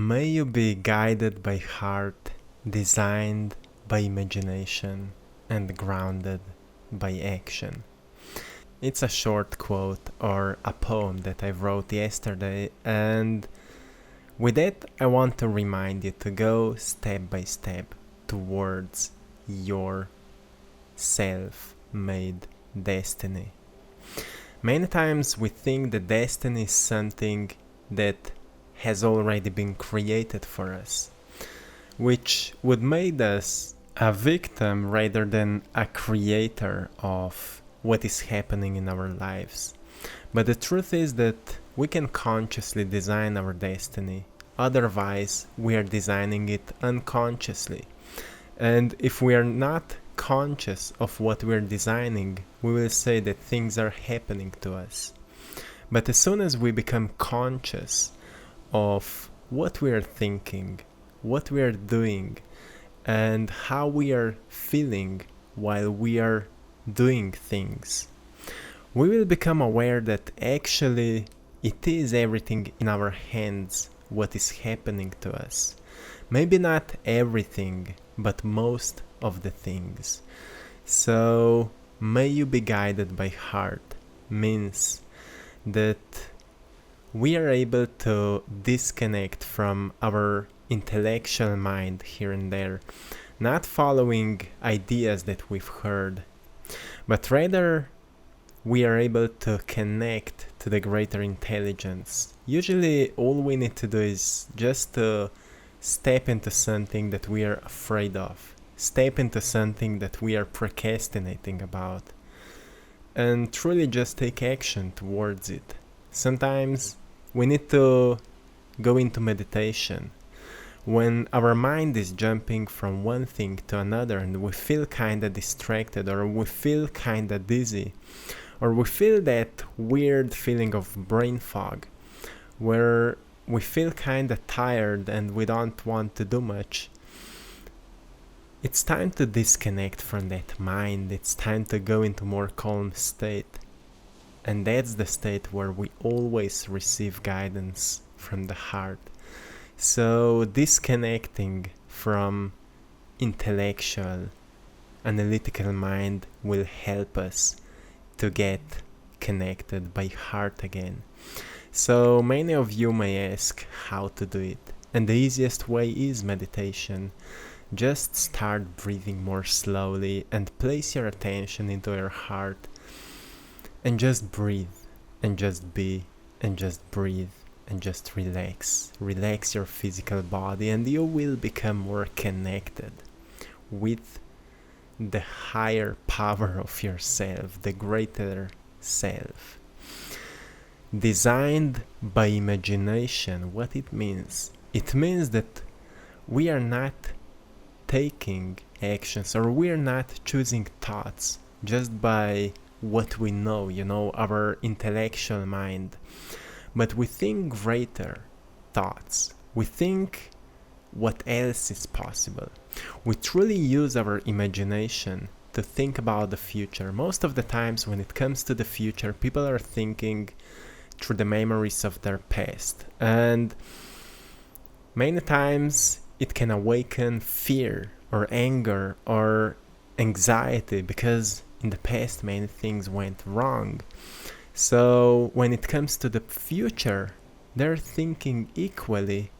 May you be guided by heart, designed by imagination, and grounded by action. It's a short quote or a poem that I wrote yesterday, and with it I want to remind you to go step by step towards your self-made destiny. Many times we think that destiny is something that has already been created for us, which would make us a victim rather than a creator of what is happening in our lives. But the truth is that we can consciously design our destiny, otherwise we are designing it unconsciously. And if we are not conscious of what we are designing, we will say that things are happening to us. But as soon as we become conscious of what we are thinking, what we are doing, and how we are feeling while we are doing things, we will become aware that actually it is everything in our hands what is happening to us. Maybe not everything, but most of the things. So may you be guided by heart means that we are able to disconnect from our intellectual mind here and there, not following ideas that we've heard, but rather we are able to connect to the greater intelligence. Usually all we need to do is just to step into something that we are afraid of, step into something that we are procrastinating about, and truly just take action towards it. Sometimes we need to go into meditation. When our mind is jumping from one thing to another and we feel kinda distracted, or we feel kinda dizzy, or we feel that weird feeling of brain fog, where we feel kinda tired and we don't want to do much, it's time to disconnect from that mind. It's time to go into more calm state. And that's the state where we always receive guidance from the heart. So disconnecting from intellectual, analytical mind will help us to get connected by heart again. So many of you may ask how to do it. And the easiest way is meditation. Just start breathing more slowly and place your attention into your heart. And just breathe, and just be, and just breathe, and just relax. Relax your physical body, and you will become more connected with the higher power of yourself, the greater self. Designed by imagination, what it means? It means that we are not taking actions, or we are not choosing thoughts just by what we know, our intellectual mind, but we think greater thoughts. We think what else is possible. We truly use our imagination to think about the future. Most of the times when it comes to the future, people are thinking through the memories of their past, and many times it can awaken fear or anger or anxiety, because in the past many things went wrong. So when it comes to the future, they're thinking equally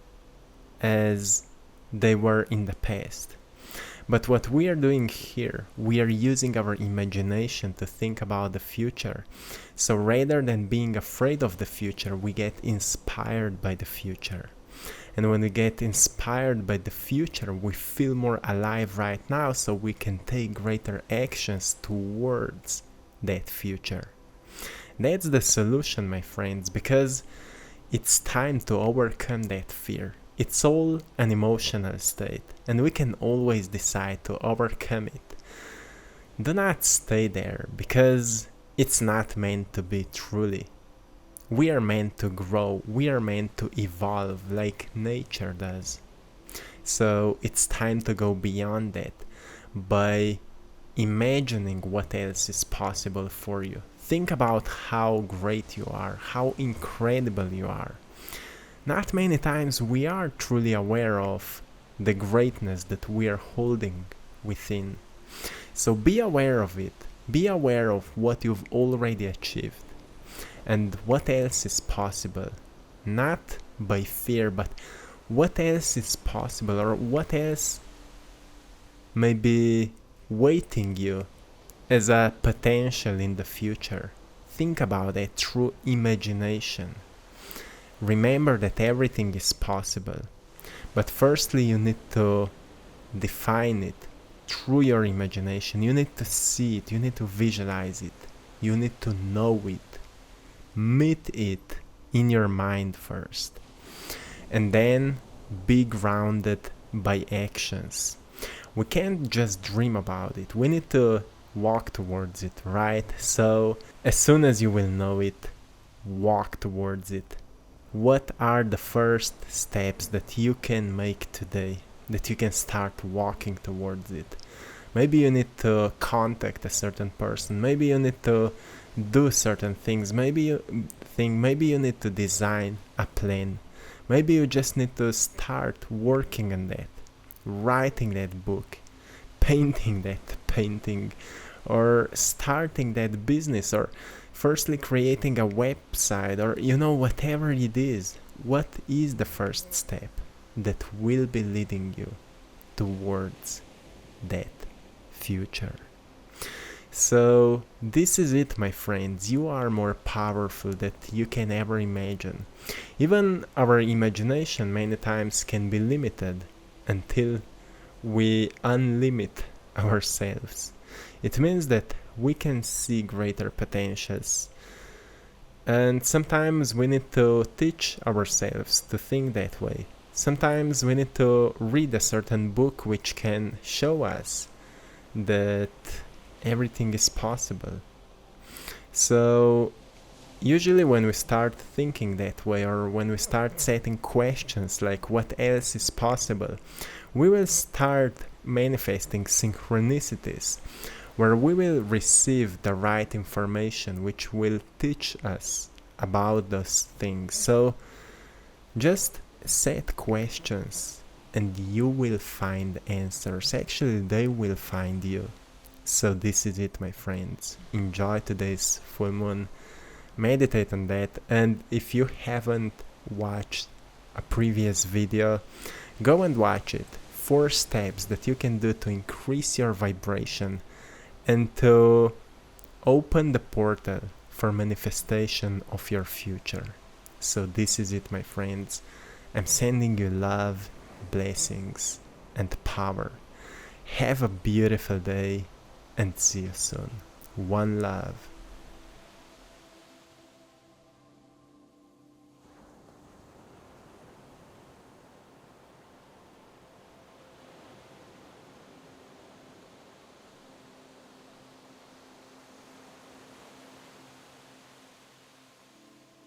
as they were in the past. But what we are doing here, we are using our imagination to think about the future. So rather than being afraid of the future, we get inspired by the future. And when we get inspired by the future, we feel more alive right now, so we can take greater actions towards that future. That's the solution, my friends, because it's time to overcome that fear. It's all an emotional state, and we can always decide to overcome it. Do not stay there, because it's not meant to be truly. We are meant to grow, we are meant to evolve like nature does. So it's time to go beyond that by imagining what else is possible for you. Think about how great you are, how incredible you are. Not many times we are truly aware of the greatness that we are holding within. So be aware of it. Be aware of what you've already achieved and what else is possible. Not by fear, but what else is possible, or what else may be waiting you as a potential in the future. Think about it through imagination. Remember that everything is possible, but firstly you need to define it through your imagination. You need to see it, you need to visualize it, you need to know it, meet it in your mind first, and then be grounded by actions. We can't just dream about it, we need to walk towards it, right? So as soon as you will know it, walk towards it. What are the first steps that you can make today, that you can start walking towards it? Maybe you need to contact a certain person, maybe you need to do certain things, maybe you need to design a plan, maybe you just need to start working on that, writing that book, painting that painting, or starting that business, or firstly creating a website, or whatever it is. What is the first step that will be leading you towards that future? So this is it, my friends. You are more powerful than you can ever imagine. Even our imagination many times can be limited until we unlimit ourselves. It means that we can see greater potentials. And sometimes we need to teach ourselves to think that way. Sometimes we need to read a certain book which can show us that everything is possible. So usually when we start thinking that way, or when we start setting questions like what else is possible, we will start manifesting synchronicities where we will receive the right information which will teach us about those things. So just set questions and you will find answers. Actually, they will find you. So this is it, my friends. Enjoy today's full moon. Meditate on that. And if you haven't watched a previous video, go and watch it. 4 steps that you can do to increase your vibration and to open the portal for manifestation of your future. So this is it, my friends. I'm sending you love, blessings, and power. Have a beautiful day and see you soon. One love.